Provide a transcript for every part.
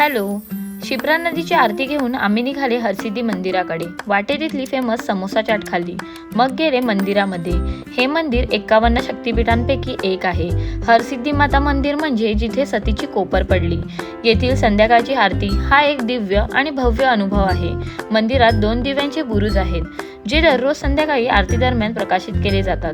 Hello. Shipra नदीची आरती घेऊन आम्ही निघाले हरसिद्धी मंदिराकडे. वाटेत इथली फेमस समोसा चाट खाल्ली. मग गेले मंदिरामध्ये. हे मंदिर 51 शक्तिपीठांपैकी एक आहे. हरसिद्धी माता मंदिर म्हणजे जिथे सतीची कोपर पडली. येथील संध्याकाळची आरती हा एक दिव्य आणि भव्य अनुभव आहे. मंदिरात 2 दिव्यांचे बुरुज आहेत, जे दररोज संध्याकाळी आरती दरम्यान प्रकाशित केले जातात.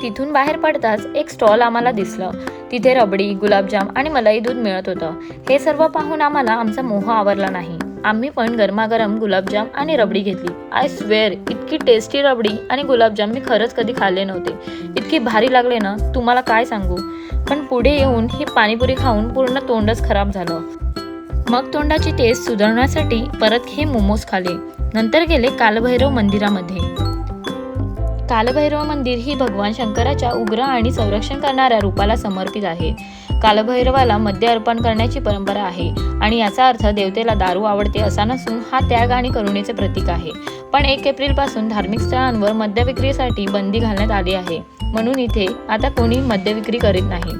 तिथून बाहेर पडताच एक स्टॉल आम्हाला दिसलं. तिथे रबडी, गुलाबजाम आणि मलाई दूध मिळत होतं. हे सर्व पाहून आम्हाला आमचा मोह आवरला नाही. आम्ही पण गरमागरम गुलाबजाम आणि रबडी घेतली. आय स्वेअर, इतकी टेस्टी रबडी आणि गुलाबजाम मी खरंच कधी खाल्ले नव्हते. इतकी भारी लागले ना, तुम्हाला काय सांगू. पण पुढे येऊन ही पाणीपुरी खाऊन पूर्ण तोंडच खराब झालं. मग तोंडाची टेस्ट सुधारण्यासाठी परत हे मोमोज खाल्ले. नंतर गेले कालभैरव मंदिरामध्ये. कालभैरव मंदिर ही भगवान शंकराच्या उग्र आणि संरक्षण करणाऱ्या रूपाला समर्पित आहे. कालभैरवाला मद्य अर्पण करण्याची परंपरा आहे आणि याचा अर्थ देवतेला दारू आवडते असा नसून हा त्याग आणि करुणेचे प्रतीक आहे. पण 1 एप्रिलपासून धार्मिक स्थळांवर मद्य विक्रीसाठी बंदी घालण्यात आली आहे. म्हणून इथे आता कोणी मद्य विक्री करीत नाही.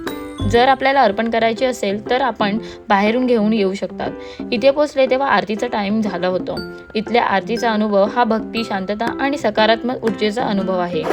जर आपल्याला अर्पण करायचे असेल तर आपण बाहेरून घेऊन येऊ शकतात. इथे पोचले तेव्हा आरतीचा टाइम झालं होतं. इथल्या आरतीचा अनुभव हा भक्ती, शांतता आणि सकारात्मक ऊर्जेचा अनुभव आहे.